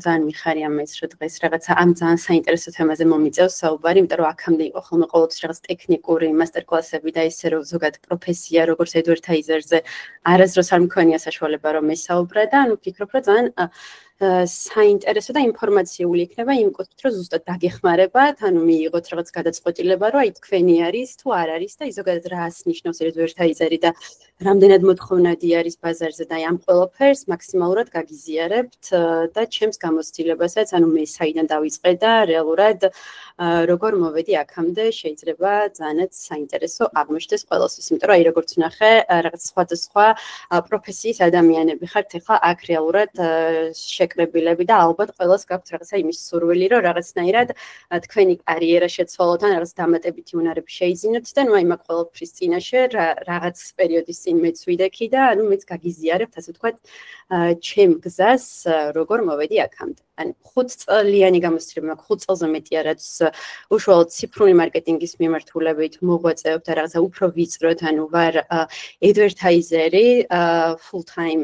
ძალიან მიხარია მეც რომ დღეს რაღაცა ამ ძალიან საინტერესო თემაზე მომიწევს საუბარი, იმიტომ რომ აქამდე იყო ხოლმე ყოველთვის რაღაც ტექნიკური მასტერკლასები და ისე რომ ზოგადად პროფესია როგორც ადვერტაიზერზე არასდროს არ მქონია საშუალება რომ ესაუბრა და ანუ ვფიქრობ რომ ძალიან საინტერესო და ინფორმაციული იქნება იმ კუთხით, რომ ზუსტად დაგეხმარებათ, ანუ მიიღოთ რაღაც გადაწყვეტილება, რომ აი თქვენი არის თუ არ არის და ზოგადად რას ნიშნავს ადვერტაიზერი და რამდენად მოთხოვნადი არის ბაზარზე და აი ამ ყველაფერს მაქსიმალურად გაგიზიარებთ და ჩემს გამოცდილებასაც, ანუ მე საიდან დავიწყე და რეალურად როგორ მოვედი აქამდე, შეიძლება ძალიანაც საინტერესო აღმოჩნდეს ყველასთვის, იმიტომ რომ აი როგორც ვნახე, რაღაც სხვადასხვა პროფესიის ადამიანები ხართ ახლა აქ რეალურად შეკრებილები და ალბათ ყველას გაქვთ რაღაცა იმის სურვილი, რომ რაღაცნაირად თქვენი კარიერა შეცვალოთ ან რაღაც დამატებითი უნარები შეიძინოთ და ნუ აი მაგ ყველაფრის წინაშე რაღაც პერიოდის წინ მეც ვიდექი და ანუ მეც გაგიზიარებთ, ასე ვთქვათ, ჩემ გზას როგორ მოვედი აქამდე. ან 5 წლიანი გამოცდილება მაქვს, 5 წელზე მეტია, რაც უშუალოდ ციფრული მარკეტინგის მიმართულებით მოღვაწეობ და რაღაცა უფრო ვიწროთ, ანუ ვარ advertiser-ი full time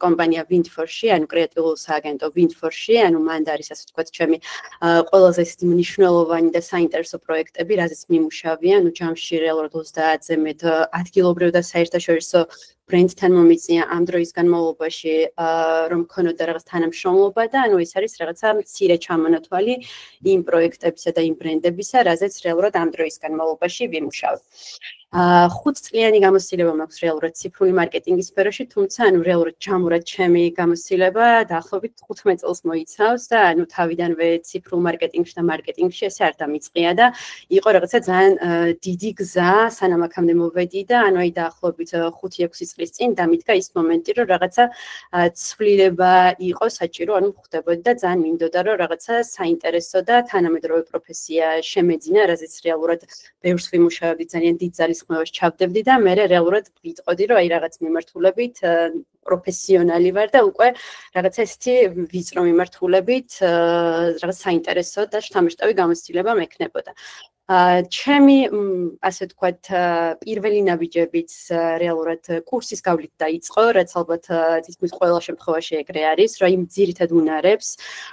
კომპანია Windforce-ში, ანუ კრეატიულ სააგენტო Windforce-ში, ანუ მანდ არის ასე ვთქვათ, ჩემი ყველაზე მნიშვნელოვანი და საინტერესო პროექტები, რაზეც მიმუშავია, ანუ ჯამში რეალურად 30-ზე მეტ ადგილობრივ და საერთაშორისო ბრენდთან მომიწია ამ დროის განმავლობაში, რომ მქონოდა რაღაც თანამშრომლობა და ანუ ეს არის რაღაცა მცირე ჩამონათვალი იმ პროექტებისა და იმ ბრენდებისა, რაზეც რეალურად ამ დროის განმავლობაში ვიმუშავებ. 5 წლიანი გამოცდილება მაქვს რეალურად ციფრული მარკეტინგის სფეროში, თუმცა ანუ რეალურად ჯამურად ჩემი გამოცდილება დაახლოებით 15 წელს მოიცავს და ანუ თავიდანვე ციფრულ მარკეტინგში და მარკეტინგში ესე არ დამიწყია და იყო რაღაცა ძალიან დიდი გზა, სანამ აქამდე მოვედი და ანუ აი დაახლოებით 5-6 წლის წინ დამიდგა ის მომენტი, რომ რაღაცა ცვლილება იყო საჭირო, ანუ ხვდებოდი და ძალიან მინდოდა, რომ რაღაცა საინტერესო და თანამედროვე პროფესია შემეძინა, რაზეც რეალურად ბევრს ვიმუშავებდი, ძალიან დიდ ძალისხმევას ჩავდებდი და მე რეალურად ვიტყოდი, რომ აი რაღაც მიმართულებით პროფესიონალი ვარ და უკვე რაღაცა ესეთი ვიწრო მიმართულებით რაღაც საინტერესო და შთამბეჭდავი გამოცდილება მექნებოდა. ჩემი ასე ვთქვათ პირველი ნაბიჯებიც რეალურად კურსის გავლით დაიწყო, რაც ალბათ თითქმის ყველა შემთხვევაში ეგრე არის, რომ იმ ძირითად უნარებს,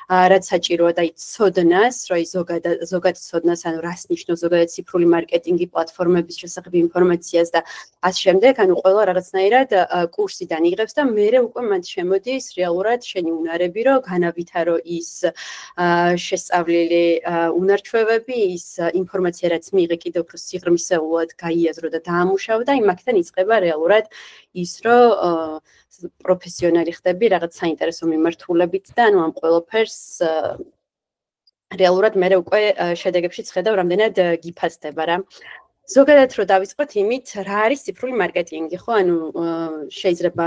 რაც საჭიროა და ცოდნას, რომ ზოგად ცოდნას, ანუ რას ნიშნავს ზოგადად ციფრული მარკეტინგი, პლატფორმების შესახებ ინფორმაციას და ასე შემდეგ, ანუ ყველა რაღაცნაირად კურსიდან იღებს და მე უკვე მან შემოდის რეალურად შენი უნარები, რომ განავითარო ის შესწავლილი უნარჩვევები, ის ინფორმაცია რაც მიიღე კიდევ უფრო სიღრმისეულად გაიაზრო და დაამუშავო და იმაკიდან იწყება რეალურად ის, რომ პროფესიონალი ხდები რაღაც საინტერესო მიმართულებით და ანუ ამ ყველაფერს რეალურად მე უკვე შედეგებში ხედავ, რამდენად გიფასდება რა. ზოგადად რო დავიწყოთ იმით, რა არის ციფრული მარკეტინგი, ხო? ანუ შეიძლება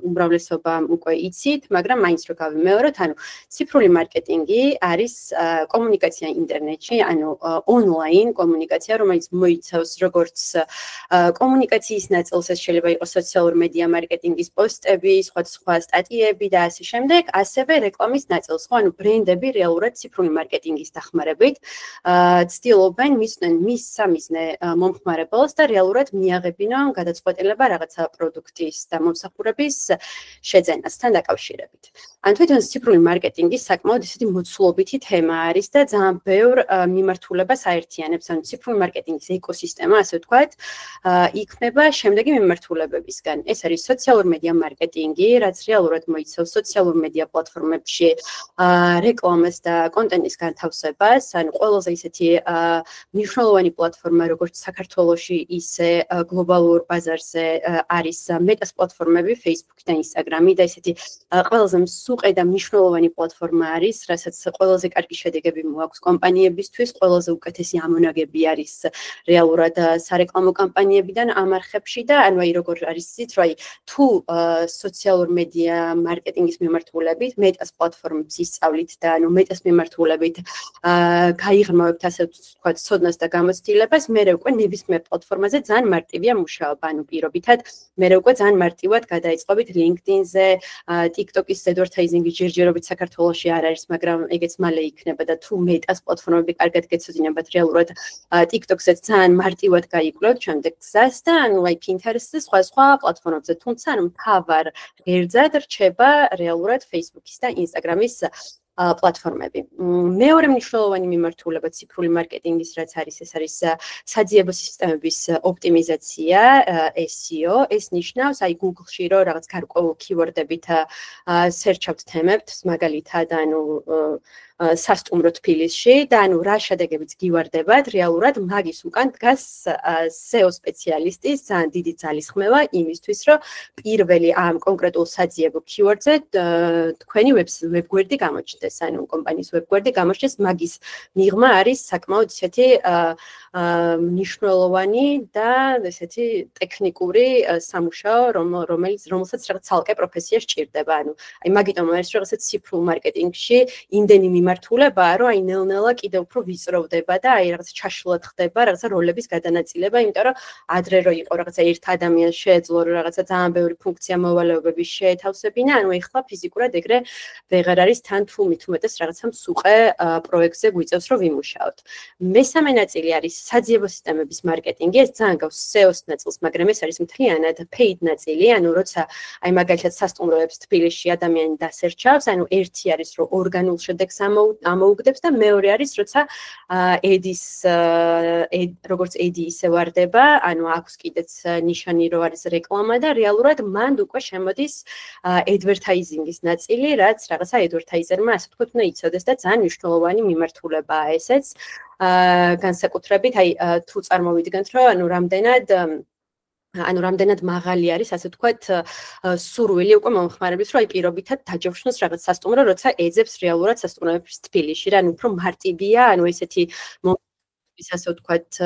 უმრავლესობა უკვე იცით, მაგრამ მაინც რო გავიმეოროთ, ანუ ციფრული მარკეტინგი არის კომუნიკაცია ინტერნეტში, ანუ ონლაინ კომუნიკაცია, რომელიც მოიცავს როგორც კომუნიკაციის ნაწილს, ეს შეიძლება იყოს სოციალურ მედია მარკეტინგის პოსტები, სხვა სტატიები და ასე შემდეგ, ასევე რეკლამის ნაწილს, ხო? ანუ ბრენდები რეალურად ციფრული მარკეტინგის დახმარებით ცდილობენ მისვნენ მის სამიზნე მომხმარებელს და რეალურად მიაღებინონ გადაწყვეტილება რაღაცა პროდუქტის და მომსახურების შეძენასთან დაკავშირებით. ან თვითონ ციფრული მარკეტინგი საკმაოდ ისეთი მოცულობითი თემა არის და ძალიან ბევრ მიმართულებას აერთიანებს, ანუ ციფრული მარკეტინგის ეკოსისტემა, ასე ვთქვათ, იქმნება შემდეგი მიმართულებებისგან. ეს არის სოციალურ მედია მარკეტინგი, რაც რეალურად მოიცავს სოციალურ მედია პლატფორმებში რეკლამას და კონტენტის განთავსებას, ანუ ყველაზე ისეთი მნიშვნელოვანი პლატფორმა, როგორც საქართველოში ისე გლობალურ ბაზარზე არის მეტას პლატფორმები, Facebook და Instagram-ი და ესეთი ყველაზე მსუყე და მნიშვნელოვანი პლატფორმა არის, რასაც ყველაზე კარგი შედეგები მოაქვს კომპანიებისთვის, ყველაზე უკეთესი ამონაგები არის რეალურად სარეკლამო კამპანიებიდან ამ არხებში და ანუ აი როგორ არის იცით, რომ აი თუ სოციალურ მედია მარკეტინგის მიმართულებით, მეტას პლატფორმებს ისწავლით და ანუ მეტას მიმართულებით გაიღრმავებთ ასე ვთქვათ, ცოდნას და გამოცდილებას, მე უკვე ნებისმიერ პლატფორმაზე ძალიან მარტივია მუშაობა, ანუ პირობითად მე უკვე ძალიან მარტივად გადაიწყობით LinkedIn-ზე, TikTok-ის advertising-ი ჯერჯერობით საქართველოში არ არის, მაგრამ ეგეც მალე იქნება და თუ Meta-ს პლატფორმები კარგად გეცოდინებათ რეალურად TikTok-საც ძალიან მარტივად გაიკვლევთ შემდეგ გზას და ანუ აი Pinterest-ზე სხვა პლატფორმებზე, თუმცა ანუ მთავარ ღერძად რჩება რეალურად Facebook-ის და Instagram-ის პლატფორმები. მეორე მნიშვნელოვანი მიმართულება ციფრული მარკეტინგის რაც არის, ეს არის საძიებო სისტემების ოპტიმიზაცია, SEO. ეს ნიშნავს აი Google-ში რომ რაღაც გარკვეულ keyword-ებით search-ავთ თემებს, მაგალითად, ანუ სასტუმრო თბილისში და ანუ რა შედეგებიც გივარდებათ, რეალურად მაგის უკან დგას SEO სპეციალისტის ძალიან დიდი ძალისხმევა იმისთვის, რომ პირველი ამ კონკრეტულ საძიებო keyword-ზე თქვენი ვებგვერდი გამოჩნდეს, ანუ კომპანიის ვებგვერდი გამოჩნდეს, მაგის მიღმა არის საკმაოდ ისეთი მნიშვნელოვანი და ესეთი ტექნიკური სამუშაო, რომელსაც რაღაც ცალკე პროფესია სჭირდება. ანუ აი მაგიტომ არის რაღაცა ციფრულ მარკეტინგში იმდენი მიმართულებაა, რომ აი ნელ-ნელა კიდევ უფრო ვიწროვდება და აი რაღაც ჩაშლად ხდება რაღაცა როლების გადანაწილება, იმიტომ რომ ადრე რო იყო რაღაცა ერთ ადამიანს შეეძლო რომ რაღაცა ძალიან ბევრი ფუნქცია მოვალეობები შეეთავსებინა, ანუ ეხლა ფიზიკურად ეგრე ვეღარ არის თან თუ მით უმეტეს რაღაცა მსუყე პროექტზე გვიწევს რომ ვიმუშაოთ. მესამე ნაწილი არის საძიებო სისტემების მარკეტინგი, ეს ძალიან გავს SEO-ს ნაწილს, მაგრამ ეს არის მთლიანად paid ნაწილი, ანუ როცა აი მაგალითად სასტუმროებს თბილისში ადამიანი დასერჩავს, ანუ ერთი არის რომ ორგანულ შედეგს ამოუგდებს და მეორე არის როცა ედის როგორც ედი ისე ვარდება, ანუ აქვს კიდეც ნიშანი რომ არის რეკლამა და რეალურად მან უკვე შემოდის advertising-ის ნაწილი, რაც რაღაცა advertiser-მა ასე ვთქვათ უნდა იცოდეს და ძალიან მნიშვნელოვანი მიმართულებაა ესეც. განსაკუთრებით აი თუ წარმოვიდგენთ რომ ანუ რამდენად მაღალი არის ასე ვთქვათ სურვილი უკვე მომხმარებლის რომ აი პირობითად დაჯავშნოს რაღაც სასტუმრო როცა ეძებს რეალურად სასტუმროების თბილისში რა ანუ უფრო მარტივია ანუ ესეთი ასე ვთქვათ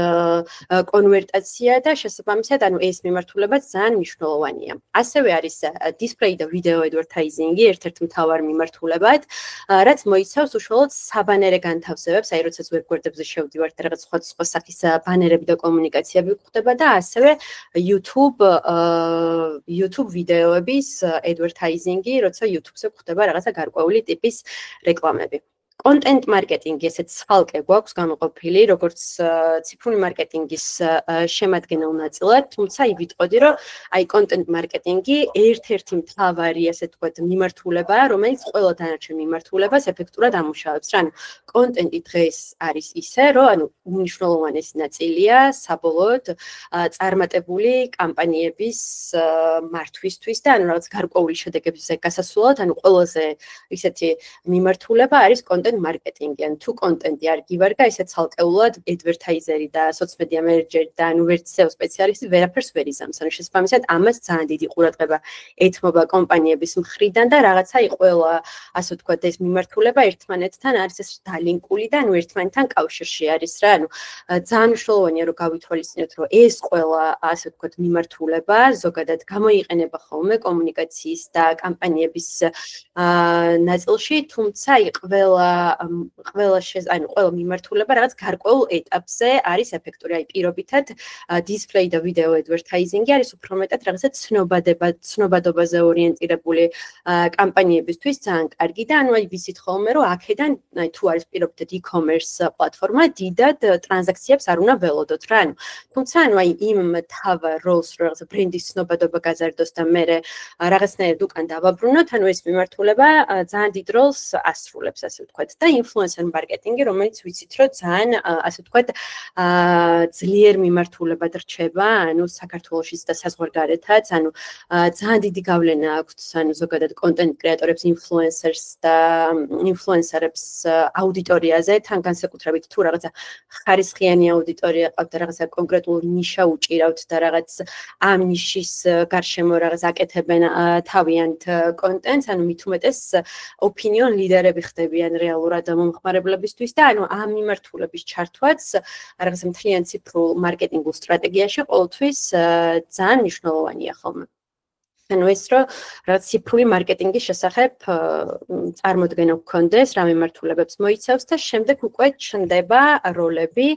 კონვერტაცია და შესაბამისად ანუ ეს მიმართულება ძალიან მნიშვნელოვანია. ასევე არის display და video advertising-ი ერთ-ერთი მთავარი მიმართულებად, რაც მოიცავს უშუალოდ საბანერე განთავსებებს, აი როდესაც ვებგვერდებზე შევდივართ და რაღაც სხვა სახის ბანერები და კომუნიკაციები გვხვდება და ასევე YouTube ვიდეოების advertising-ი, როცა YouTube-ზე გვხვდება რაღაცა გარკვეული ტიპის რეკლამები. Content marketing ესეც ხალხი გვაქვს გამოყოფილი, როგორც ციფრული მარკეტინგის შემადგენელ ნაწილად, თუმცა აი ვიტყოდი, რომ აი content marketing-ი ერთ-ერთი მთავარი, ასე ვთქვათ, მიმართულებაა, რომელიც ყველა დანარჩენ მიმართულებას ეფექტურად ამუშავებს. რა, ანუ content-ი დღეს არის ისე, რომ ანუ უმნიშვნელოვანესი ნაწილია საბოლოოდ წარმატებული კამპანიების მართვისთვის და ანუ რაღაც გარკვეული შედეგების გასასვლელად, ანუ ყველაზე ისეთი მიმართულება არის content marketing-ი, ან თუ კონტენტი არ გივარგა, ისე ცალკეულად advertiser-ი და social manager-ი და ანუ ვერც SEO სპეციალისტი ვერაფერს ვერ იზამს. ანუ შესაბამისად ამას ძალიან დიდი ყურადღება ეთმობა კომპანიების მხრიდან და რაღაცა ყველა, ასე ვთქვათ, ეს მიმართულება ერთმანეთთან არის ეს დალინკული და ანუ ერთმანეთთან კავშირში არის რა. ანუ ძალიან მნიშვნელოვანია რომ გავითვალისწინოთ, რომ ეს ყველა, ასე ვთქვათ, მიმართულება ზოგადად გამოიყენება ხოლმე კომუნიკაციის და კამპანიების ნაწილში, თუმცა ყველა მიმართულება რაღაც გარკვეულ ეტაპზე არის ეფექტური. აი პირობითად display და video advertising-ი არის უფრო მეტად რაღაცა ცნობადობაზე ორიენტირებული კამპანიებისთვის ძალიან კარგი და ანუ აი ვიცით ხოლმე რომ აქედან აი თუ არის პირობითად e-commerce პლატფორმა დიდად ტრანზაქციებს არ უნდა ველოდოთ რა. ანუ თუმცა ანუ აი იმ თავარ როლს რომ რაღაცა ბრენდის ცნობადობა გაზარდოს და მე რაღაცნაირად უკან დავაბრუნოთ, ანუ ეს მიმართულება ძალიან დიდ როლს ასრულებს ასე ვთქვათ. და influencer marketing-ი, რომელიც ვიცით, რომ ძალიან ასე ვთქვათ, ძლიერ მიმართულებად რჩება, ანუ საქართველოშიც და საზღვარგარეთაც, ანუ ძალიან დიდი გავლენა აქვს, ანუ ზოგადად content creator-ებს, influencer-ებს აუდიტორიაზე, თან განსაკუთრებით თუ რაღაცა ხარისხიანი აუდიტორია ყავთ და რაღაცა კონკრეტულ ნიშა უჭირავთ და რაღაც ამ ნიშის გარშემო რაღაც აკეთებენ თავიანთ content-ს, ანუ მით უმეტეს opinion leader-ები ხდებიან რეალურად მომხმარებლებისთვის და ანუ ამ მიმართულების ჩართვაც რაღაცა მთლიან ციფრულ მარკეტინგულ სტრატეგიაში ყოველთვის ძალიან მნიშვნელოვანია ხოლმე. ანუ ეს რომ რაღაც ციფრული მარკეტინგის შესახებ წარმოდგენა გქონდეს, რა მიმართულებებს მოიცავს და შემდეგ უკვე ჩნდება როლები,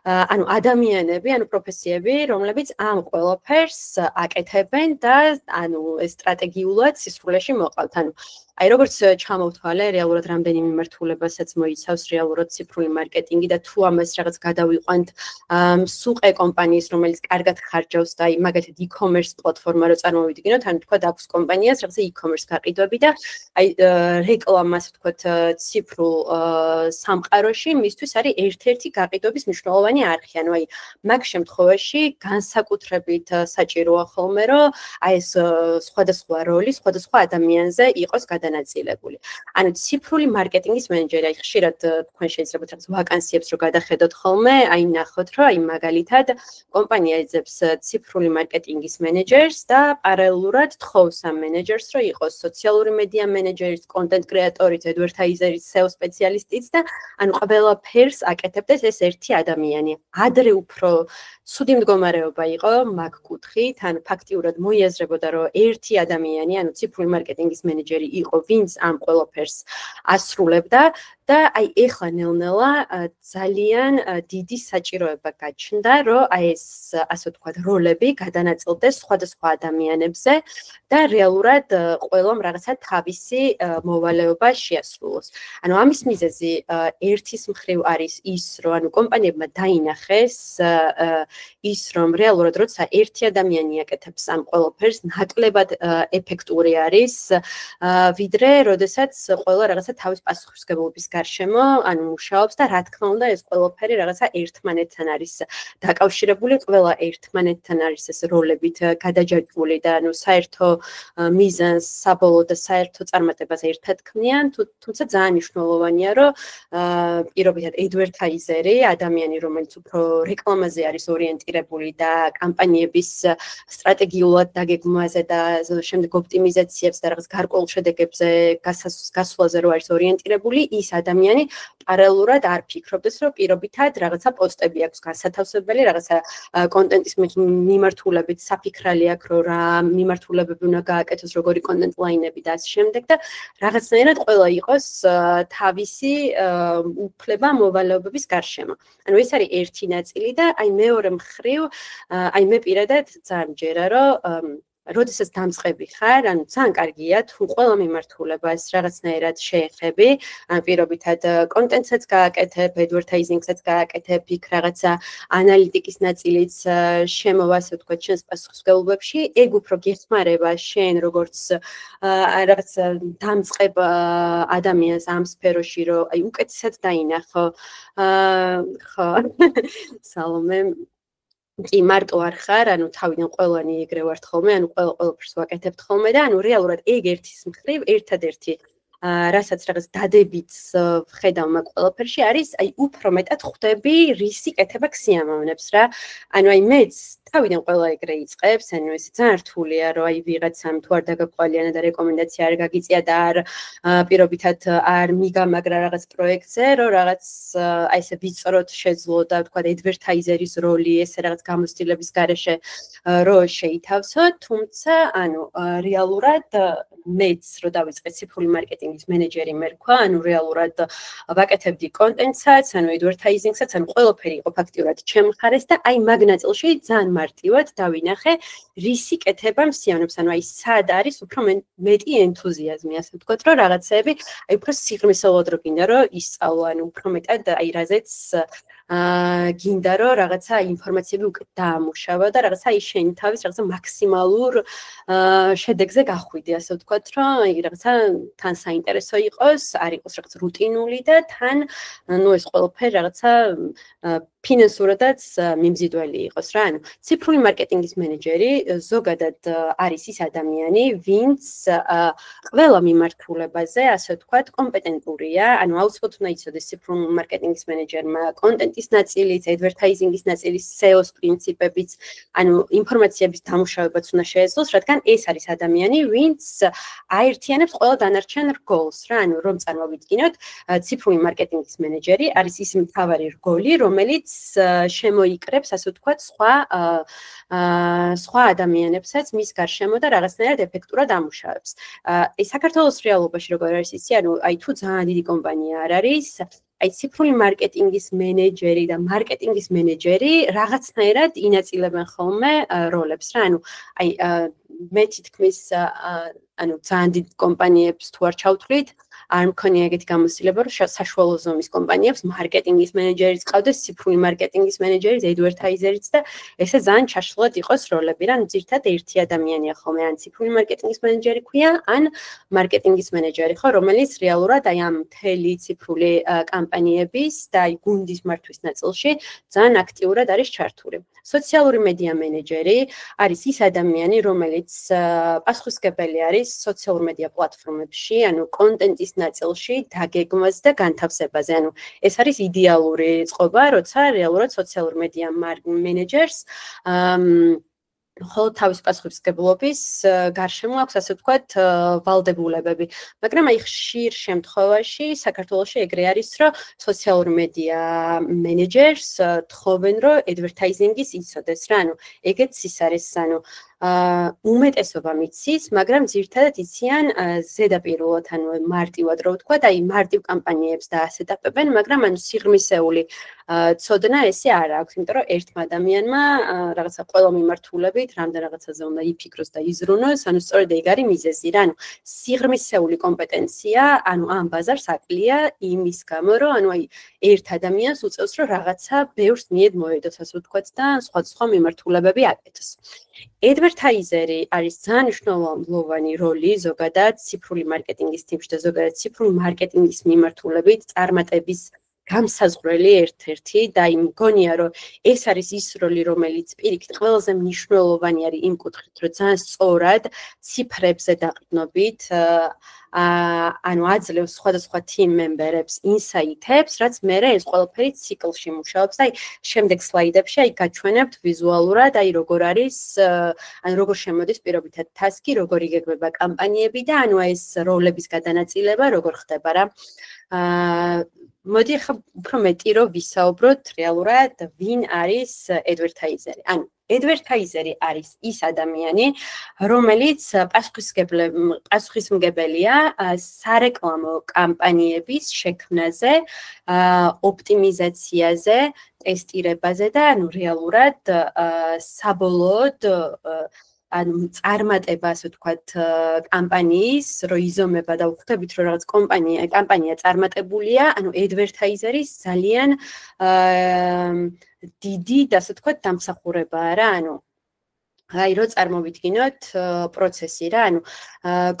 ანუ ადამიანები, ანუ პროფესიები, რომლებიც ამ ყველაფერს აკეთებენ და ანუ ეს სტრატეგიულად სისრულეში მოყავთ. ანუ აი როგორც ჩამოვთვალე, რეალურად რამდენი მიმართულებასაც მოიცავს რეალურად ციფრული მარკეტინგი და თუ ამას რაღაც გადავიყვანთ სუყე კომპანიის, რომელიც კარგად ხარჯავს და აი მაგალითად e-commerce პლატფორმა რო წარმოვიდგინოთ, ანუ თქვა აქვს კომპანიას რაღაცა e-commerce გაყიდვები და აი რეკლამას თქვა ციფრულ სამყაროში მისთვის არის ერთ-ერთი გაყიდვების მნიშვნელოვანი არხი. ანუ აი მაგ შემთხვევაში განსაკუთრებით საჭიროა ხოლმე რომ აი ეს სხვადასხვა როლი სხვადასხვა ადამიანზე იყოს განაწილებული. ანუ ციფრული მარკეტინგის მენეჯერი, აი ხშირად თქვენ შეიძლება რაღაც ვაკანსიებს რო გადახედოთ ხოლმე, აი ნახოთ რომ აი მაგალითად კომპანია ეძებს ციფრული მარკეტინგის მენეჯერს და პარალელურად თხოვს ამ მენეჯერს რომ იყოს სოციალური მედია მენეჯერიც, კონტენტ კრეატორიც, ადვერტაიზერიც, SEO სპეციალისტიც და ანუ ყველაფერს აკეთებდეს ეს ერთი ადამიანი. ადრე უფრო ცუდი მდგომარეობა იყო მაგ კუთხით, ან ფაქტიურად მოიაზრებოდა რომ ერთი ადამიანი, ანუ ციფრული მარკეტინგის მენეჯერი იყო, ვინც ამ ყველაფერს ასრულებდა და აი ეხლა ნელ-ნელა ძალიან დიდი საჭიროება გაჩნდა, რომ აი ეს ასე ვთქვათ როლები გადანაწილდეს სხვადასხვა ადამიანებზე და რეალურად ყველამ რაღაცა თავისი მოვალეობა შეასრულოს. ანუ ამის მიზეზი ერთის მხრივ არის ის, რომ ანუ კომპანიებმა დაინახეს ის, რომ რეალურად როცა ერთი ადამიანი აკეთებს ამ ყველაფერს, ნაკლებად ეფექტური არის, ვიდრე როდესაც ყველა რაღაცა თავის პასუხისმგებლობის გარშემო, ანუ მუშაობს და რა თქმა უნდა ეს ყველაფერი რაღაცა ერთმანეთთან არის დაკავშირებული, ყველა ერთმანეთთან არის ეს როლებით გადაჯაჭვული და ანუ საერთო მიზანს, საბოლოო და საერთო წარმატებას ერთად ქმნიან, თუმცა ძალიან მნიშვნელოვანია, რომ პირობითად ადვერტაიზერი, ადამიანი, რომელიც უფრო რეკლამაზე არის ორიენტირებული და კამპანიების სტრატეგიულად დაგეგმვაზე და შემდეგ ოპტიმიზაციებს და რაღაც გარკვეულ შედეგებზე გასვლაზე რო არის ორიენტირებული, ის ადამიანი პარალელურად არ ფიქრობდეს, რომ პირობითად რაღაცა პოსტები აქვს განსათავსებელი, რაღაცა კონტენტის მიმართულებით საფიქრალი აქვს, რომ რა მიმართულებები უნდა გააკეთოს, როგორი კონტენტ ლაინები და ასე შემდეგ და რაღაცნაირად ყველა იყოს თავისი უფლება მოვალეობების გარშემო. ანუ ეს არის ერთი ნაწილი და აი მეორე მხრივ, აი მე პირადად ძალიან მჯერა, რომ როდესაც დამწყები ხარ, ანუ ძალიან კარგია თუ ყველა მიმართულებას რაღაცნაირად შეეხები, პირობითად კონტენტსაც გააკეთებ, ადვერტაიზინგსაც გააკეთებ, იქ რაღაცა ანალიტიკის ნაწილიც შემოვა, ასე ვთქვათ, შენს პასუხისმგებლობებში, ეგ უფრო გეხმარება შენ როგორც რაღაც დამწყებ ადამიანს ამ სფეროში, რომ აი უკეთესად დაინახო. ხო, სალომე კი მარტო არ ხარ, ანუ თავიდან ყველანი ეგრე ვართ ხოლმე, ანუ ყველაფერს ვაკეთებთ ხოლმე და ანუ რეალურად ეგ ერთის მხრივ ერთადერთი რასაც რაღაც დადებითს ვხედავ მაგ ყველაფერში არის, აი უფრო მეტად ხვდები რისი კეთება სიამოვნებს რა. ანუ აი მეც თავიდან ყველა ეგრე იწყებს, ანუ ეს ძალიან რთულია, რომ აი ვიღაცამ თუ არ დაგაკვალიანა და რეკომენდაცია არ გაგიწია და არ პირობითად არ მიგამაგრა რაღაც პროექტზე, რომ რაღაც აი ესე ვიწროთ შეძლო და თქვა ადვერტაიზერის როლი, ესე რაღაც გამოცდილების გარეშე რო შეითავსო, თუმცა ანუ რეალურად მეც რო დავიწყე ციფრული მარკეტინგის მენეჯერი მე რქვა, ანუ რეალურად ვაკეთებდი კონტენტსაც, ანუ ადვერტაიზინგსაც, ანუ ყველაფერი იყო ფაქტიურად ჩემ მხარეს და აი მაგ ნაწილში ძალიან მარტივად დავინახე რისი კეთება მსიავნებს, ანუ აი სად არის უფრო მეტი ენთუზიაზმი, ასე ვთქვათ, რომ რაღაცეები აი უფრო სიღრმისეულად რო გინდა რომ ისწავლო, ანუ უფრო მეტად აი რაზეც გინდა რომ რაღაცა ინფორმაციები უკვე დაამუშავა და რაღაცა ის შენი თავის რაღაცა მაქსიმალურ შედეგზე გახვიდე, ასე ვთქვათ, რომ აი რაღაცა თან საინტერესო იყოს, არ იყოს რაღაც რუტინული და თან ნუ ეს ყველაფერი რაღაცა ფინანსურადაც მიმზიდველი იყოს რა. ანუ ციფრული მარკეტინგის მენეჯერი ზოგადად არის ის ადამიანი, ვინც ყველა მიმართულებაზე, ასე ვთქვათ, კომპეტენტურია, ანუ აუცილებლად უნდა იცოდეს ციფრული მარკეტინგის მენეჯერმა კონტენტის ნაწილიც, ადვერტაიზინგის ნაწილიც, SEO-ს პრინციპებიც, ანუ ინფორმაციების დამუშავებაც უნდა შეეძლოს, რადგან ეს არის ადამიანი, ვინც აერთიანებს ყველა დანარჩენ რგოლს რა. ანუ რომ წარმოვიდგინოთ, ციფრული მარკეტინგის მენეჯერი არის ის მთავარი რგოლი, რომელიც შემოიკრებს, ასე ვთქვათ, სხვა ადამიანებსაც მის გარშემო და რაღაცნაირად ეფექტურად ამუშავებს. საქართველოს რეალობაში როგორ არის იცი, ანუ აი თუ ძალიან დიდი კომპანია არ არის, აი ციფრული მარკეტინგის მენეჯერი და მარკეტინგის მენეჯერი რაღაცნაირად ინაწილებენ ხოლმე როლებს რა, ანუ აი მე თითქმის ანუ ძალიან დიდ კომპანიებს თუ არ ჩავთვლით, არ მქონია ეგეთი გამოცდილება, რომ საშუალო ზომის კომპანიებს მარკეტინგის მენეჯერიც ყავდეს, ციფრული მარკეტინგის მენეჯერიც, ადვერტაიზერიც და ესე ძალიან ჩაშლილად იყოს როლები რა, ზირთად ერთი ადამიანია ხოლმე, ან ციფრული მარკეტინგის მენეჯერი ქვია, ან მარკეტინგის მენეჯერი ხო, რომელიც რეალურად აი ამ მთელი ციფრული კამპანიების და აი გუნდის მართვის ნაწილში ძალიან აქტიურად არის ჩართული. სოციალური მედია მენეჯერი არის ის ადამიანი, რომელიც პასუხისმგებელი არის სოციალურ მედია პლატფორმებში, ანუ კონტენტის ნაწილში დაგეგმვას და განთავსებაზე. ანუ ეს არის იდეალური წყობა, როცა რეალურად სოციალურ მედია მენეჯერს ხოლო თავის პასუხისმგებლობის გარშემო აქვს ასე ვთქვათ ვალდებულებები. მაგრამ აი ხშირ შემთხვევაში საქართველოში ეგრე არის, რომ სოციალური მედია მენეჯერს თხოვენ, რომ ადვერტაიზინგის იცოდეს რა, ანუ ეგეც ის არის, ანუ უმეტესობა მიცის, მაგრამ ძირითადად იციან ზედაპირულად, ანუ მარტივად რო ვთქვათ, აი მარტივ კამპანიებს დაასეტაპებენ, მაგრამ ანუ სიღრმისეული ცოდნა ესე არ აქვს, იმიტომ რომ ერთმა ადამიანმა რაღაცა ყველა მიმართულებით, რამდენ რაღაცაზე უნდა იფიქროს და იზრუნოს, ანუ სწორედ ეგ არის მიზეზი რა, ანუ სიღრმისეული კომპეტენცია, ანუ ამ ბაზარს აკლია იმის გამო, რომ ანუ აი ერთ ადამიანს უწევს, რომ რაღაცა ბევრს მიედ მოედოს, ასე ვთქვათ და სხვა მიმართულებები აკეთოს. ადვერტაიზერი არის ძალიან მნიშვნელოვანი როლი ზოგადად ციფრული მარკეტინგის თიმში და ზოგადად ციფრული მარკეტინგის მიმართულებით წარმატების გამსაზღვრელი ერთ-ერთი და იმ მგონია რომ ეს არის ის როლი რომელიც პირიქით ყველაზე მნიშვნელოვანი არის იმ კუთხით რომ ძალიან სწორად ციფრებზე დაყრდნობით ანუ აძლევს სხვადასხვა team member-ებს insight-ებს, რაც მერე ეს ყველაფერი ციკლში მუშაობს. აი, შემდეგ სლაიდებში აი გაჩვენებთ ვიზუალურად, აი როგორ არის, ანუ როგორ შემოდის პირობითად task-ი, როგორ იგეგმება კამპანიები და ანუ ეს როლების გადანაწილება როგორ ხდება რა. მოდი ახლა უფრო მეტი რომ ვისაუბროთ რეალურად ვინ არის ადვერტაიზერი. ანუ ადვერტაიზერი არის ის ადამიანი, რომელიც პასუხისმგებელია სარეკლამო კამპანიების შექმნაზე, ოპტიმიზაციაზე, ტესტირებაზე და ანუ რეალურად საბოლოოდ ანუ წარმატება, ასე ვთქვათ, კამპანიის, რო იზომება და ვხვდებით, რომ რაღაც კამპანია წარმატებულია, ანუ ადვერტაიზერის ძალიან დიდი და ასე ვთქვათ, დამსახურებაა რა, ანუ აი რო წარმოვიდგინოთ პროცესი რა, ანუ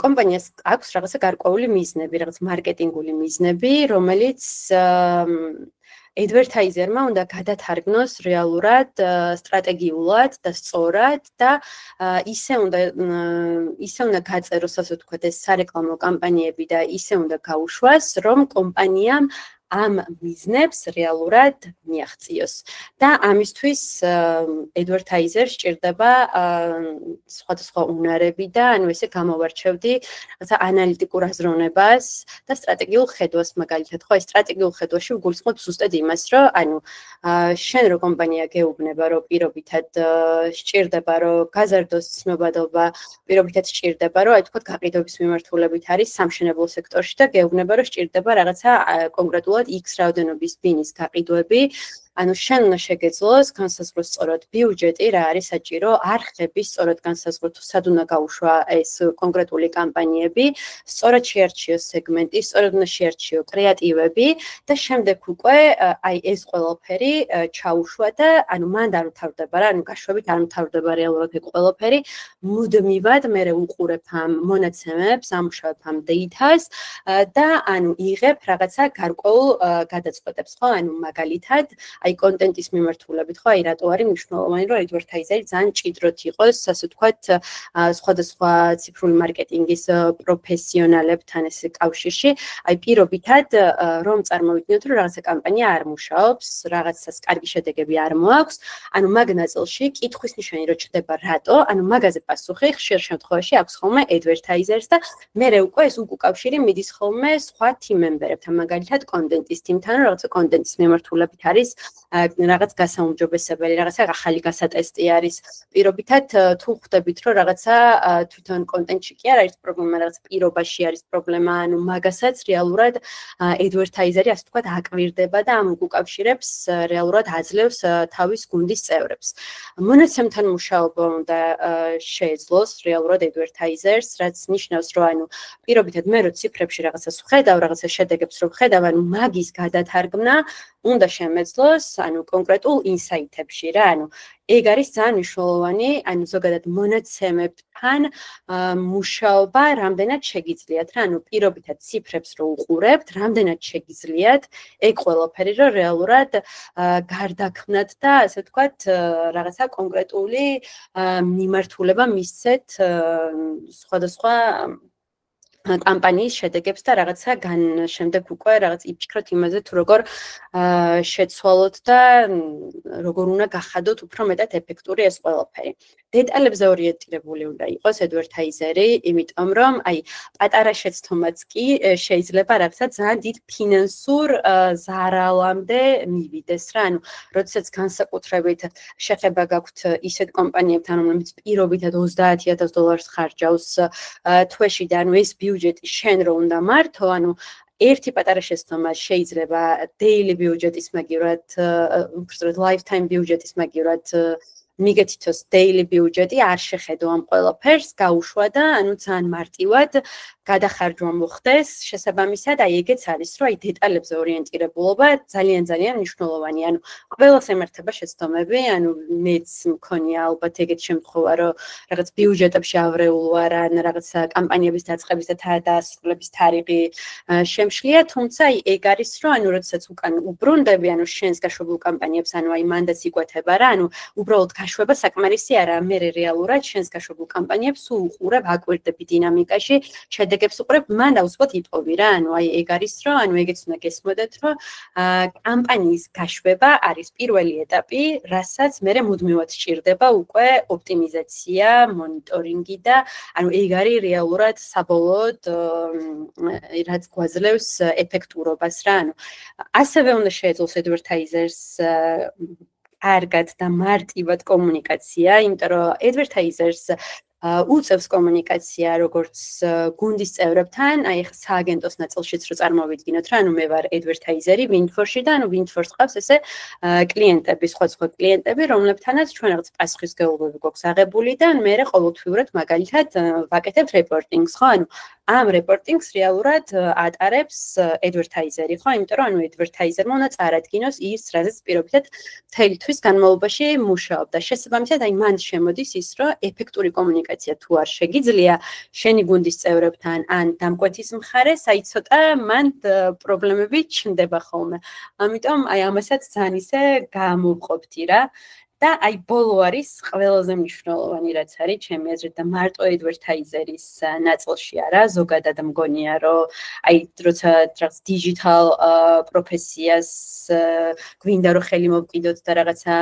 კომპანიას აქვს რაღაცა გარკვეული მიზნები, რაღაც მარკეტინგული მიზნები, რომელიც ადვერტაიზერმა უნდა გადათარგმნოს რეალურად, სტრატეგიულად და სწორად და ისე უნდა გაწეროს, ასე ვთქვათ, ეს სარეკლამო კამპანიები და ისე უნდა გაუშვას, რომ კომპანიამ ამ მიზნებს რეალურად მიაღწიოს. და ამისთვის ადვერტაიზერს სჭირდება სხვადასხვა უნარები და ანუ ესე გამოვარჩევდი რაღაცა ანალიტიკურ აზროვნებას და სტრატეგიულ ხედვას მაგალითად. ხო, ეს სტრატეგიულ ხედვაში ვგულისხმობ ზუსტად იმას, რომ ანუ შენ რო კომპანია გეუბნება, რომ პირობითად სჭირდება, რომ გაზარდოს ცნობადობა, პირობითად სჭირდება, რომ აი თქვათ გაყიდვების მიმართულებით არის სამშენებლო სექტორში და გეუბნება, რომ სჭირდება რაღაცა კონკრეტულად X რაოდენობის ბინის გაყიდვები, ანუ შენ უნდა შეგეძლოს განსაზღვროს სწორად ბიუჯეტი, რა არის საჭირო, არხები სწორად განსაზღვრო, თუ სად უნდა გაუშვა ეს კონკრეტული კამპანიები, სწორად შეარჩიოს სეგმენტი, სწორად უნდა შეარჩიო კრეატივები და შემდეგ უკვე აი ეს ყველაფერი ჩაუშვა და ანუ მანდ არ მთავრდება რა, ანუ გაშვებით არ მთავრდება რეალურად ეგ ყველაფერი, მუდმივად მე უყურებ ამ მონაცემებს, ამუშავებ ამ data-ს და ანუ იღებ რაღაცა გარკვეულ გადაწყვეტებს, ხო, ანუ მაგალითად აი კონტენტის მიმართულებით, ხო, აი რატო არის მნიშვნელოვანი, რომ ადვერტაიზერი ძალიან ჭიდროდ იყოს, ასე ვთქვათ, სხვადასხვა ციფრული მარკეტინგის პროფესიონალებთან ეს კავშირში, აი პირობითად რომ წარმოვიდგინოთ, რომ რაღაცა კამპანია არ მუშაობს, რაღაცას კარგი შედეგები არ მოაქვს, ანუ მაგ ნაწილში კითხვის ნიშანი რო ჩდება რატო, ანუ მაგაზე პასუხი ხშირ შემთხვევაში აქვს ხოლმე ადვერტაიზერს და მერე უკვე ეს უკავშირი მიდის ხოლმე სხვა team member-ებთან, მაგალითად კონტენტის team-თან, რომ რაღაცა კონტენტის მიმართულებით არის რაღაც გასაუმჯობესებელი, რაღაცა ახალი გასატესტი არის. პირობითად თუ ხვდებით, რომ რაღაცა თვითონ კონტენტში კი არ არის პრობლემა, რაღაც პირობაში არის პრობლემა, ანუ მაგასაც რეალურად advertiser-ი ასე ვთქვათ აკვირდება და ამ უკავშირებს რეალურად აძლევს თავის გუნდის წევრებს. მონაცემთან მუშაობა უნდა შეეძლოს რეალურად advertisers, რაც ნიშნავს, რომ ანუ პირობითად მე რო ციფრებში რაღაცას ვხედავ, რაღაცა შედეგებს რო ვხედავ, ანუ მაგის გადათარგმნა უნდა შემეძლოს, ანუ კონკრეტულ ინსაიტებში რა, ანუ ეგ არის ძალიან მნიშვნელოვანი, ანუ ზოგადად მონაცემებთან მუშაობა რამდენად შეგიძლიათ რა, ანუ პირობითად ციფრებს რო უყურებთ, რამდენად შეგიძლიათ ეგ ყველაფერი რო რეალურად გარდაქმნათ და ასე ვთქვათ რაღაცა კონკრეტული მიმართულება მისცეთ სხვადასხვა კამპანიის შედეგებს და რაღაცა შემდეგ უკვე რაღაც იფიქროთ იმაზე თუ როგორ შეცვალოთ და როგორ უნდა გახადოთ უფრო მეტად ეფექტური ეს ყველაფერი. დეტალებზე ორიენტირებული უნდა იყოს advertiser-ი, იმიტომ რომ აი პატარა შეცდომაც კი შეიძლება რაღაცა ძალიან დიდ ფინანსურ ზარალამდე მივიდეს რა. ანუ როდესაც განსაკუთრებით შეხება გაქვთ ისეთ კომპანიებთან, რომლებიც პირობითად $30,000 ხარჯავს თვეში და ანუ ეს ბიუჯეტი შენ რო უნდა მართო, ანუ ერთი პატარა შეცდომა შეიძლება daily ბიუჯეტის მაგივრად, უბრალოდ lifetime ბიუჯეტის მაგივრად მიგეთითოს daily ბიუჯეტი არ შეხედო ამ ყველაფერს, გაუშვა და ანუ ძალიან მარტივად გადახარჯვა მოხდეს, შესაბამისად აი ეგეც არის, რომ აი დეტალებზე ორიენტირებულობა ძალიან მნიშვნელოვანი, ანუ ყველას ემართება შეცდომები, ანუ მეც მქონია ალბათ ეგეთ შემთხვევა, რომ რაღაც ბიუჯეტებში ავრეულ ვარ, ან რაღაც კამპანიების დაწყების და დასრულების თარიღი შემშლია, თუმცა აი ეგ არის, რომ ანუ როდესაც უკან უბრუნდები, ანუ შენს გაშვებულ კამპანიებს, ანუ აი მანდაც იკვეთება რა, ანუ უბრალოდ გაშვება საკმარისი არა, მე რეალურად შენს გაშვებულ კამპანიებს უყურებ, აკვირდები დინამიკაში, შედეგებს უყურებ, მან დაუშვათ იპოვი რა, ანუ აი ეგ არის, რომ ანუ ეგეც უნდა გესმოდეთ, რომ კამპანიის გაშვება არის პირველი ეტაპი, რასაც მე მუდმივად სჭირდება უკვე ოპტიმიზაცია, მონიტორინგი და ანუ ეგ არის რეალურად საბოლოოდ რაც გვაძლევს ეფექტურობას რა, ანუ ასევე უნდა შეეძლოს advertisers კარგად და მარტივად კომუნიკაცია, იმიტომ რომ advertisers უწევს კომუნიკაცია როგორც გუნდის წევრებთან, აი ხა სააგენტოს ნაწილშიც რო წარმოვიდგინოთ რა, ანუ მე ვარ advertiser-ი Windforce-ში და ანუ Windforce ყავს ესე კლიენტები, სხვა კლიენტები, რომლებთანაც ჩვენ რაღაც პასუხისმგებლობები გვაქვს აღებული და მე ყოველთვიურად მაგალითად ვაკეთებ რეპორტინგს, ხო? ანუ ამ რეპორტინგს რეალურად ატარებს advertiser-ი, ხო? იმიტომ რომ ანუ advertiser-მა უნდა წარადგინოს ის, რაზეც პირობითად მთელი თვის განმავლობაში მუშაობდა. შესაბამისად, აი მან შემოდის ის, რომ ეფექტური კომუნიკაცია თუ არ შეგიძლია შენი გუნდის წევრებთან ან დამკვეთის მხარეს, აი ცოტა მან პრობლემები ჩნდება ხოლმე. ამიტომ აი ამასაც ძალიან ისე გამოვყოფთი რა. და აი ბოლო არის ყველაზე მნიშვნელოვანი რაც არის ჩემი აზრით და მარტო advertiser-ის ნაწილში არა, ზოგადად მგონია რომ აი როცა რაღაც digital პროფესიას გვინდა რომ ხელი მოვკიდოთ და რაღაცა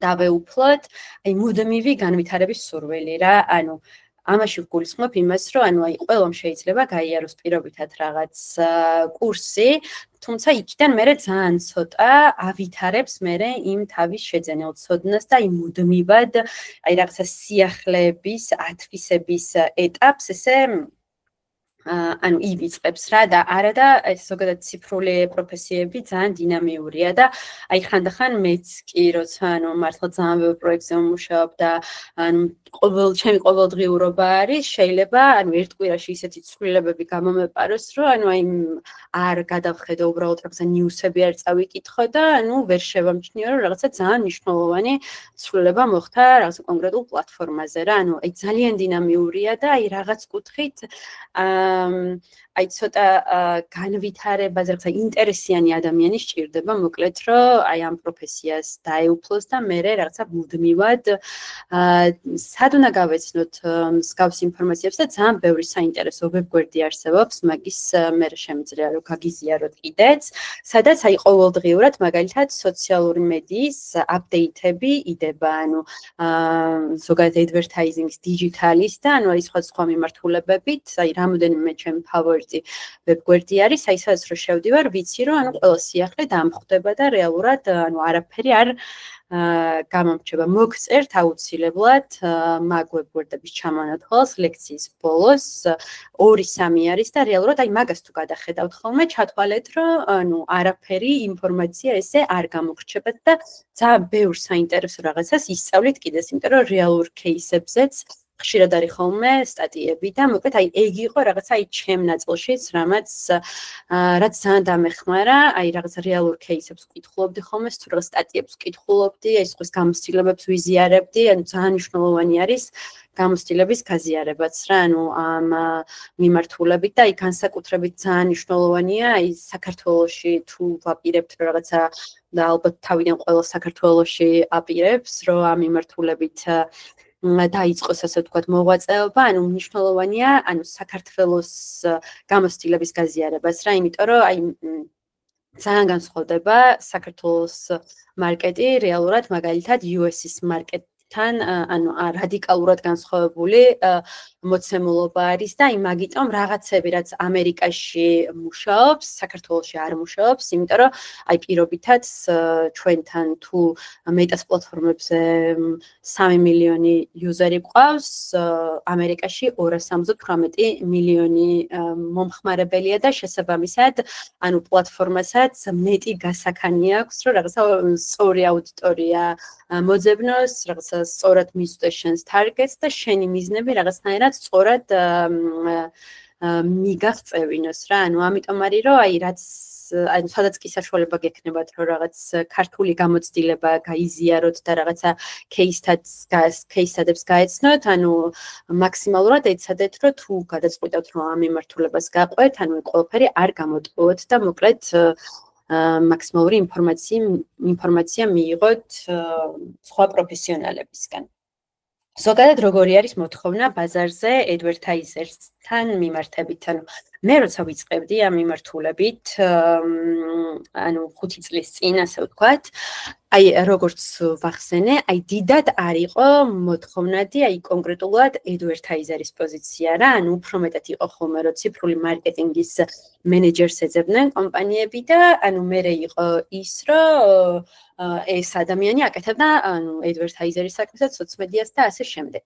დავეუფლოთ, აი მუდმივი განვითარების სურვილი რა, ანუ ამაში ვგულისხმობ იმას, რომ ანუ აი ყველამ შეიძლება გაიაროს პირობითად რაღაც კურსი, თუმცა იქიდან მე ძალიან ცოტა ავითარებს მე იმ თავის შეძენილ ცოდნას და აი მუდმივად აი რაღაცა სიახლეების, ათვისების ეტაპს ესე ანუ ივიწყებს რა და არა და ეს ზოგადად ციფრული პროფესიები ძალიან დინამიურია და აი ხანდახან მეც კი როცა ანუ მართლა ძალიან ბევრ პროექტზე ვმუშაობ და ანუ ჩემი ყოველდღიურობა არის შეიძლება ანუ ერთ კვირაში ისეთი ცვლილებები გამომეპაროს რომ ანუ აი არ გადავხედო უბრალოდ რაღაცა ნიუსები არ წავიკითხო და ანუ ვერ შევამჩნიო რომ რაღაცა ძალიან მნიშვნელოვანი ცვლილება მოხდა რაღაცა კონკრეტულ პლატფორმაზე რა ანუ აი ძალიან დინამიურია და აი რაღაც კუთხით აი ცოტა განვითარებაზე რაღაცა ინტერესიანი ადამიანი სჭირდება მოკლედ რომ აი ამ პროფესიას დაეუფლოს და მე რაღაცა მუდმივად სად უნდა გავეცნოთ მსგავს ინფორმაციებს და ძალიან ბევრი საინტერესო ვებგვერდი არსებობს მაგის მე შემიძლია რომ გაგიზიაროთ კიდეც სადაც აი ყოველდღიურად მაგალითად სოციალური მედიის აპდეიტები იდება ანუ ზოგადად advertising-ის, digital-ის და ანუ აი სხვა მიმართულებებით აი რამოდენიმე ჩემი ფავორიტი ვებგვერდი არის, აი სადაც რო შევდივარ, ვიცი რომ ანუ ყველა სიახლე დამხვდება და რეალურად ანუ არაფერი არ გამომრჩება. მოგწერთ აუცილებლად მაგ ვებგვერდების ჩამონათვალს ლექციის ბოლოს 2-3 არის და რეალურად აი მაგას თუ გადახედავთ ხოლმე, ჩათვალეთ რომ ანუ არაფერი ინფორმაცია ესე არ გამოგრჩებათ და ძალიან ბევრ საინტერესო რაღაცას ისწავლით კიდეც, იმიტომ რომ რეალურ кейსებზეც ხშირად არის ხოლმე სტატიები და მოკლედ აი ეგ იყო რაღაცა აი ჩემ ნაწილშიც, რაც ძალიან დამეხმარა, აი რაღაც რეალურ кейსებს ვკითხულობდი ხოლმე, თუ რაღაც სტატიებს ვკითხულობდი, აი სხვის გამოცდილებებს ვიზიარებდი, ანუ ძალიან მნიშვნელოვანი არის გამოცდილების გაზიარებაც რა, ანუ ამ მიმართულებით და აი განსაკუთრებით ძალიან მნიშვნელოვანია, აი საქართველოში თუ ვაპირებთ რაღაცა და ალბათ თავიდან ყველა საქართველოში აპირებს, რომ ამ მიმართულებით დაიწყოს ასე ვთქვათ მოღვაწეობა, ანუ მნიშვნელოვანია, ანუ საქართველოს გამოცდილების გაზიარებაც რა, იმიტომ რომ აი ძალიან განსხვავდება საქართველოს მარკეტი რეალურად მაგალითად US-ის მარკეტთან, ანუ რადიკალურად განსხვავებული მოცემულობა არის და აი მაგიტომ რაღაცები რაც ამერიკაში მუშაობს, საქართველოში არ მუშაობს, იმიტომ რომ აი პირობითად ჩვენთან თუ მეტას პლატფორმებზე 3 მილიონი იუზერი გვყავს, ამერიკაში 278 მილიონი მომხმარებელია და შესაბამისად, ანუ პლატფორმასაც მეტი გასაქანი აქვს, რომ რაღაცა სწორი აუდიტორია მოძებნოს, რაღაცა სწორად მისვდეს შენს targets და შენი მიზნები რაღაცნაირად სწორად მიგაღწევინოს რა, ანუ ამიტომ არის რომ აი რაც ანუ სადაც კი საშუალება გექნებათ რომ რაღაც ქართული გამოცდილება გაიზიაროთ და რაღაცა кейსადებს გაეცნოთ, ანუ მაქსიმალურად ეცადეთ რომ თუ გადაწყვიტავთ რომ ამ მიმართულებას გაყვეთ, ანუ ყველაფერი არ გამოტყუოთ და მოკლედ მაქსიმალური ინფორმაცია მიიღოთ სხვა პროფესიონალებისგან. ზოგადად როგორი არის მოთხოვნა ბაზარზე advertisers-თან მიმართებით, ანუ მე როცა ვიწყებდი ამ მიმართულებით, ანუ 5 წლის წინ ასე ვთქვათ, აი როგორც ვახსენე, აი დიდად არ იყო მოთხოვნადი, აი კონკრეტულად advertiser-ის პოზიცია რა, ანუ უფრო მეტად იყო ხოლმე რომ ციფრული მარკეტინგის მენეჯერს ეძებდნენ კომპანიები და ანუ მერე იყო ის რომ ეს ადამიანი აკეთებდა ანუ advertiser-ის საქმესაც სოციმედიას და ასე შემდეგ.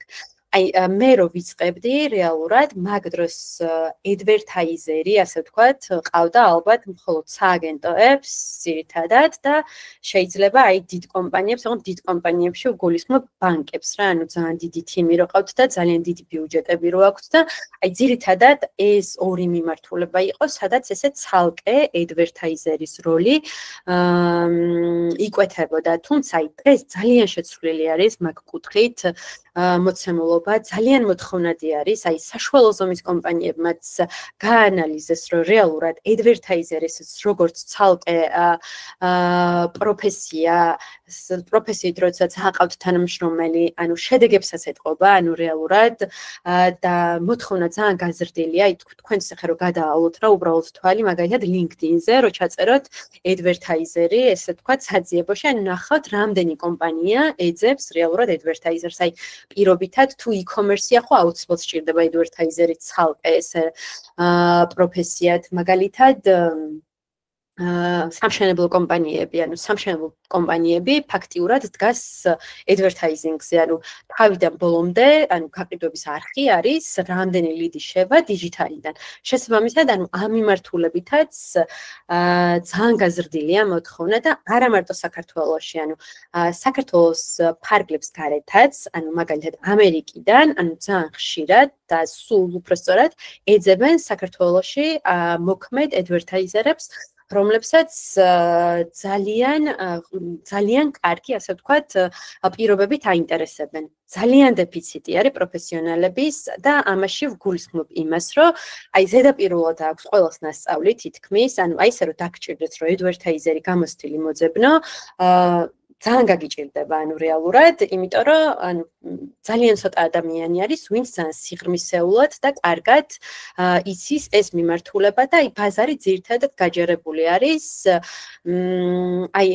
აი მე რო ვიწყებდი რეალურად მაგ დროს advertiser-ი ასე ვთქვათ ყავდა ალბათ მხოლოდ სააგენტოებს ძირითადად და შეიძლება აი დიდ კომპანიებს, თუმცა დიდ კომპანიებში ვგულისხმობ ბანკებს რა, ანუ ძალიან დიდი თიმი რო ყავთ და ძალიან დიდი ბიუჯეტები რო აქვთ და აი ძირითადად ეს ორი მიმართულება იყო, სადაც ესე ცალკე advertiser-ის როლი იკვეთებოდა, თუმცა აი დღეს ძალიან შეცვლილი არის მაგ კუთხით მოცემულობა, ძალიან მოთხოვნადი არის, აი საშუალო ზომის კომპანიებმაც გაანალიზეს, რომ რეალურად advertiser-ის როგორც ცალკე პროფესიით როდესაც ჰაყავთ თანამშრომელი, ანუ შედეგებსაც ეტყობა, ანუ რეალურად და მოთხოვნა ძალიან გაზრდილია, აი თქვენც ახლა რომ გადაალოთ რა, უბრალოდ თვალი, მაგალითად LinkedIn-ზე რო ჩაწეროთ advertiser-ი, ესე ვთქვათ, საძიებოში, ანუ ნახავთ რამდენი კომპანია ეძებს რეალურად advertiser-ს, აი პირობითად თუ e-commerce-ია ხო აუცილებლად სჭირდება advertiser-ი ცალკე ესე პროფესიად, მაგალითად სამშენებლო კომპანიები, ანუ სამშენებლო კომპანიები ფაქტიურად დგას advertising-ზე, ანუ თავიდან ბოლომდე, ანუ გაყიდვების არხი არის, რამდენი ლიდი შევა დიჯიტალიდან. შესაბამისად, ანუ ამ მიმართულებითაც ძალიან გაზრდილია მოთხოვნა და არა მარტო საქართველოში, ანუ საქართველოს ფარგლებს გარეთაც, ანუ მაგალითად ამერიკიდან, ანუ ძალიან ხშირად და სულ უფრო სწორად ეძებენ საქართველოში მოქმედ advertiser-ებს, რომლებსაც ძალიან კარგი, ასე ვთქვათ, პირობებით აინტერესებენ. ძალიან დეფიციტი არის პროფესიონალების და ამაში ვგულისხმობ იმას, რომ აი ზედაპირულად აქვს ყველას ნასწავლი თითქმის, ანუ აი ესე რომ დაგჭირდეთ, რომ advertiser-ი გამოცდილი მოძებნო, ძალიან გაგიჭირდება, ანუ რეალურად, იმიტომ რომ ანუ ძალიან ცოტა ადამიანი არის, ვინც ძალიან სიღრმისეულად და კარგად იცის ეს მიმართულება და აი ბაზარი ძირითადად გაჯერებული არის. აი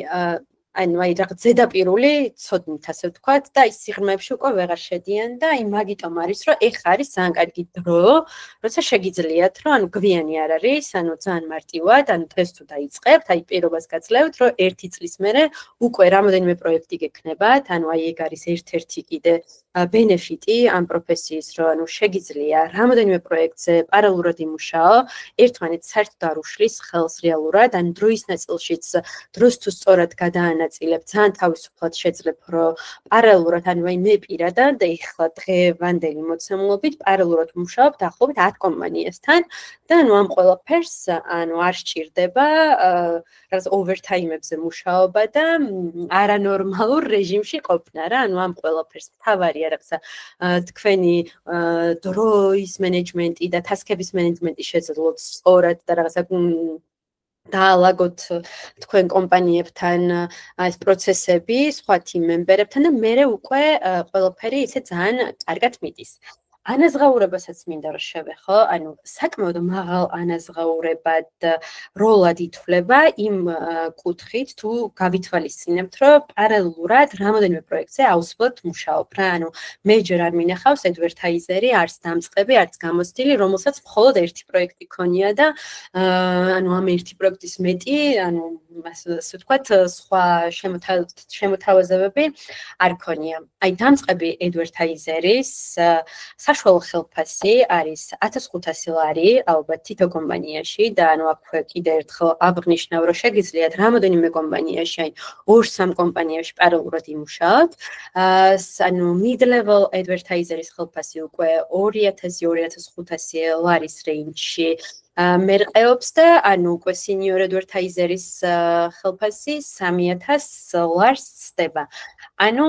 ანუ აი რაღაც ზედაპირული ცოდნით ასე ვთქვათ და ის სიღრმეებში უკვე ვეღარ შედიან და აი მაგიტომ არის რომ ეხ არის ძალიან კარგი დრო როცა შეგიძლიათ რომ ანუ გვიანი არ არის ანუ ძალიან მარტივად ანუ დღეს თუ დაიწყებთ აი პირობას გაძლევთ რომ 1 წლის მერე უკვე რამოდენიმე პროექტი გექნებათ ანუ აი ეგ არის ერთ-ერთი კიდე ბენეფიტი ამ პროფესიის რომ ანუ შეგიძლია რამოდენიმე პროექტზე პარალელურად იმუშაო ერთმანეთს საერთოდ არ უშლის ხელს რეალურად ან დროის ნაწილშიც დროს თუ სწორად გადაანაწილებთ ძალიან თავისუფლად შეძლებ რომ პარალელურად ანუ აი მე პირადად ეხლა დღევანდელი მოცემულობით პარალელურად ვმუშაობ დაახლოებით 10 კომპანიასთან და ანუ ამ ყველაფერს ანუ არ სჭირდება რაღაც ოვერთაიმებზე მუშაობა და არანორმალურ რეჟიმში ყოფნა რა ანუ ამ ყველაფერს თავარია რაღაცა თქვენი დროის მენეჯმენტი და ტასკების მენეჯმენტი შეძლოთ სწორად და რაღაცა დაალაგოთ თქვენ კომპანიებთან ეს პროცესები, სხვა team member-ებთან და მერე უკვე ყველაფერი ისე ძალიან კარგად მიდის. ანაზღაურებასაც მინდა რომ შევეხო, ანუ საკმაოდ მაღალ ანაზღაურებად როლად ითვლება იმ კუთხით თუ გავითვალისწინებთ, რომ პარალელურად რამოდენიმე პროექტზე აუცილებლად მუშაობ რა, ანუ მე ჯერ არ მინახავს advertiser-ი, არც დამწყები, არც გამოცდილი, რომელსაც მხოლოდ ერთი პროექტი ქონია და ანუ ამ ერთი პროექტის მეტი, ანუ ასე ვთქვათ, სხვა შემოთავაზებები არ ქონია. აი დამწყები advertiser-ის საშუალო ხელფასი არის 1500 ლარი, ალბათ თითო კომპანიაში და ანუ აქვე კიდე ერთხელ აღნიშნავ, რომ შეგიძლიათ რამოდენიმე კომპანიაში, აი 2-3 კომპანიაში პარალელურად იმუშაოთ. ანუ mid-level advertiser-ის ხელფასი უკვე 2000-2500 ლარის რეინჯში მერყეობს და ანუ უკვე senior advertiser-ის ხელფასი 3000 ლარს ცდება. ანუ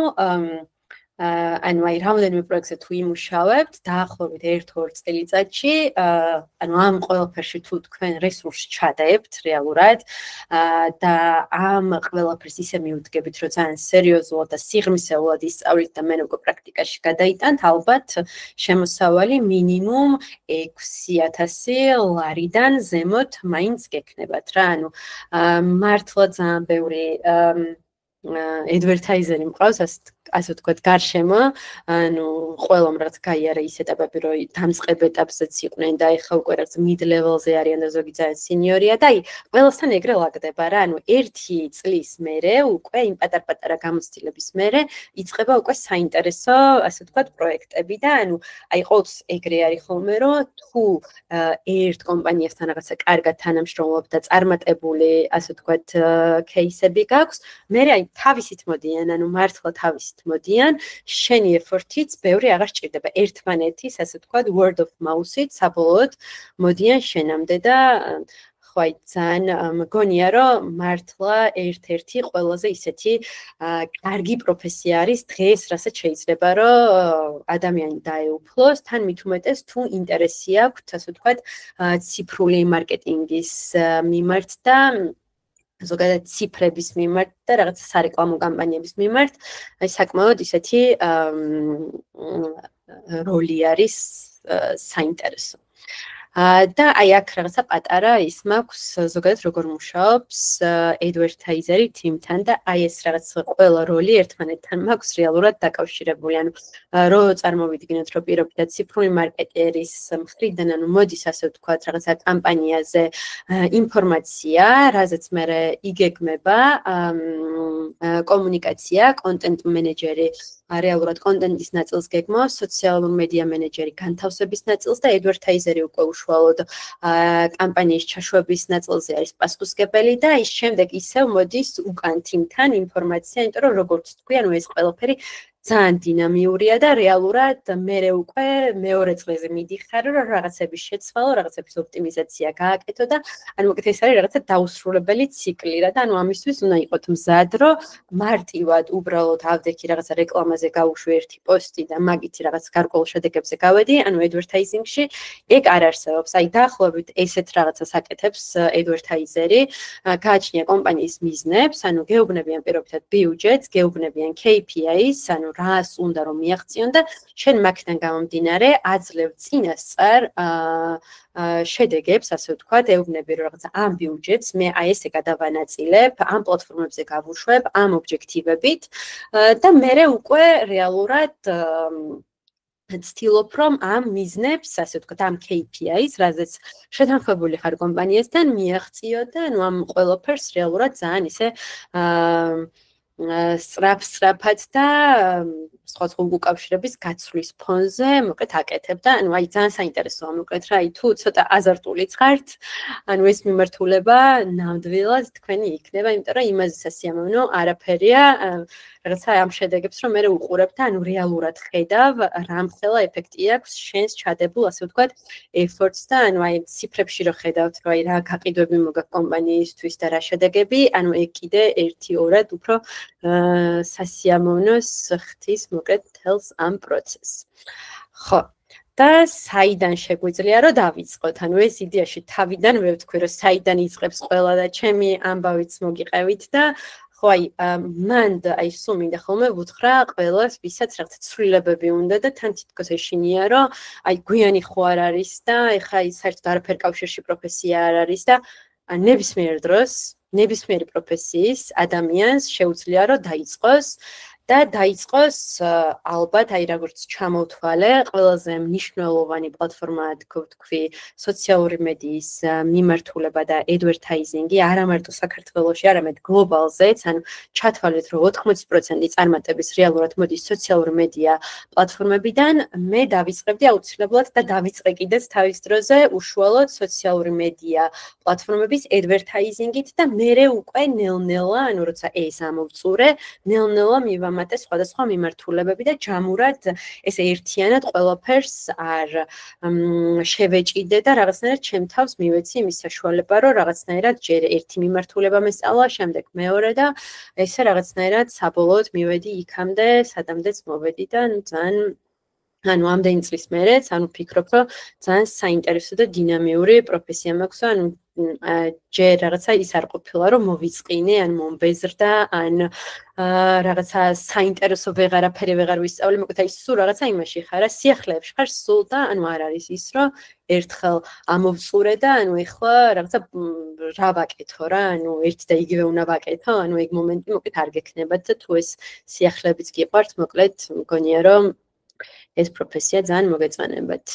ანუ აი რამოდენიმე პროექტზე თუ იმუშავებთ, დაახლოებით 1-2 წელიწადში, ანუ ამ ყველაფერში თუ თქვენ რესურსს ჩადებთ რეალურად და ამ ყველაფერს ისე მიუდგებით, რომ ძალიან სერიოზულად და სიღრმისეულად ისწავლით და მე უკვე პრაქტიკაში გადაიტანთ, ალბათ შემოსავალი მინიმუმ 6000 ლარიდან ზემოთ მაინც გექნებათ რა. ანუ მართლა ძალიან ბევრი advertiser-ი მყავს ასე ვთქვათ გარშემო, ანუ ყველამ რაც გაიარა ის ეტაპები, რომ დამწყებ ეტაპზეც იყვნენ და ეხლა უკვე რაღაც mid-level-ზე არიან და ზოგი ძალიან senior-ია და აი ყველასთან ეგრე ლაგდება რა, ანუ 1 წლის მერე უკვე იმ პატარ-პატარა გამოცდილების მერე იწყება უკვე საინტერესო, ასე ვთქვათ, პროექტები და ანუ აი ყოველთვის ეგრე არის ხოლმე, რომ თუ ერთ კომპანიასთან რაღაცა კარგად თანამშრომლობ და წარმატებული, ასე ვთქვათ, кейსები გაქვს, მერე აი თავისით მოდიან, ანუ მართლა თავისით მოდიან, შენი effort-იც ბევრი აღარ სჭირდება. ერთმანეთის, ასე ვთქვათ, word of mouth-ით საბოლოოდ მოდიან შენამდე და ხო აი ძალიან მგონია, რომ მართლა ერთ-ერთი ყველაზე ისეთი კარგი პროფესია არის დღეს, რასაც შეიძლება, რომ ადამიანი დაეუფლოს, თან მით უმეტეს თუ ინტერესი აქვს, ასე ვთქვათ, ციფრული მარკეტინგის მიმართ და ზოგადად ციფრების მიმართ და რაღაც სარეკლამო კამპანიების მიმართ, აი საკმაოდ ისეთი როლი არის საინტერესო. და აი აქ რაღაცა პატარა ის მაქვს ზოგადად როგორ მუშაობს advertiser-ი team-თან და აი ეს რაღაც ყველა როლი ერთმანეთთან მაქვს რეალურად დაკავშირებული. ანუ რო წარმოვიდგინოთ, რომ პირობითად ციფრული მარკეტერის მხრიდან, ანუ მოდის ასე ვთქვათ, რაღაცა კამპანიაზე ინფორმაცია, რაზეც მერე იგეგმება კომუნიკაცია, content manager-ი რეალურად კონტენტის ნაწილს გეგმავს, სოციალურ მედია მენეჯერი განთავსების ნაწილს და advertiser-ი უკვე უშუალოდ კამპანიის ჩაშვების ნაწილზე არის პასუხისმგებელი და ის შემდეგ ისევ მოდის უკან team-თან ინფორმაცია, იმიტომ რომ როგორც თქვი, ანუ ეს ყველაფერი ძალიან დინამიურია და რეალურად მერე უკვე მეორე წლზე მიდიხარ, რომ რაღაცების შეცვალო, რაღაცების ოპტიმიზაცია გააკეთო და ანუ მოკეთ ეს არის რაღაცა დაუსრულებელი ციკლი რა და ანუ ამისთვის უნდა იყოთ მზად, რომ მარტივად უბრალოდ ავდექი რაღაცა რეკლამაზე გავუშვი ერთი პოსტი და მაგითი რაღაც გარკვეულ შედეგებზე გავედი, ანუ advertising-ში ეგ არ არსებობს. აი დაახლოებით ესეთ რაღაცას აკეთებს advertiser-ი, გააჩნია კომპანიის მიზნებს, ანუ გეუბნებიან პირობითად ბიუჯეტს, გეუბნებიან KPI-ს, ანუ რას უნდა რომ მიაღწიონ და შენ მაგთან გამომდინარე აძლევ წინასწარ შედეგებს, ასე ვთქვათ, ეუბნები რომ რაღაცა ამ ბიუჯეტს მე აი ესე გადავანაწილებ, ამ პლატფორმებზე გავუშვებ, ამ ობიექტივებით და მე უკვე რეალურად ცდილობ რომ ამ მიზნებს, ასე ვთქვათ, ამ KPI-ს, რაზეც შეთანხმებული ხარ კომპანიასთან, მიაღწიო და ნუ ამ ყველაფერს რეალურად ძალიან ისე სწრაფად და სხვადასხვა უკავშირების გაცვლის ფონზე, მოკლედ აკეთებ და ანუ აი ძალიან საინტერესოა, მოკლედ რა, აი თუ ცოტა აზარტულიც ხართ, ანუ ეს მიმართულება ნამდვილად თქვენი იქნება, იმიტომ რომ იმაზე სასიამოვნო არაფერია, რაღაცა ამ შედეგებს რომ მე უყურებ და ანუ რეალურად ხედავ, რამხელა ეფექტი აქვს შენს ჩადებულ, ასე ვთქვათ, efforts და ანუ აი ციფრებში რო ხედავთ, რომ აი რა გაყიდვები მოგაქვს კომპანიისთვის და რა შედეგები, ანუ ეგ კიდე 1-2-რად უფრო სასიამოვნოს ხთის მოკლედ თელს ამ პროცესს. ხო. და საიდან შეგვიძლია რომ დავიწყოთ? ანუ ეს იდეაში თავიდან მე ვთქვი რომ საიდან იწყებს ყველა და ჩემი ამბავიც მოგიყევით და ხო აი მან აი სულ მინდა ხოლმე ვუთხრა ყველას ვისაც რაღაცა ცვლილებები უნდა და თან თითქოს ეშინია რომ აი გვიანი ხო არ არის და ეხა ის საერთოდ არაფერ კავშირში პროფესია არ არის და ნებისმიერ დროს ნებისმიერი პროფესიის ადამიანს შეუძლია რომ დაიწყოს და დაიწყოს ალბათ აი როგორც ჩამოვთვალე ყველაზე მნიშვნელოვანი პლატფორმაა თქვი სოციალური მედიის მიმართულება და advertising-ი არა მარტო საქართველოში, არამედ გლობალზეც, ანუ ჩათვალეთ რომ 80% წარმატების რეალურად მოდის სოციალური მედია პლატფორმებიდან, მე დავიწყებდი აუცილებლად და დავიწყე კიდეც თავის დროზე უშუალოდ სოციალური მედია პლატფორმების advertising-ით და მე უკვე ნელ-ნელა, ანუ როცა ეს ამოვწურე, ნელ-ნელა მივამატე სხვადასხვა მიმართულებები და ჯამურად ესე ერთიანად ყველაფერს არ შევეჭიდე და რაღაცნაირად ჩემ თავს მივეცი იმის საშუალება, რომ რაღაცნაირად ჯერ ერთი მიმართულება მესწავლა, შემდეგ მეორე და ესე რაღაცნაირად საბოლოოდ მივედი იქამდე, სადამდეც მოვედი და ძალიან ანუ ამდენი წლის მერეც, ანუ ფიქრობ, რომ ძალიან საინტერესო და დინამიური პროფესია მაქვს, ანუ ჯერ რაღაცა ის არ ყოფილა, რომ მოვიწყინე, ან მომბეზრდა, ან რაღაცა საინტერესო ვეღარაფერი ვეღარ ვისწავლე, მოკლედ აი სულ რაღაცა იმაში ხარ, სიახლეებში ხარ სულ და ანუ არ არის ის, რომ ერთხელ ამოვწურე და ანუ ეხლა რაღაცა რა ვაკეთო რა, ანუ ერთ და იგივე უნდა ვაკეთო, ანუ ეგ მომენტი მოკლედ არ გექნებათ და თუ ეს სიახლებიც გიყვართ, მოკლედ მგონია რომ ეს პროფესია ძალიან მოგეწონებათ.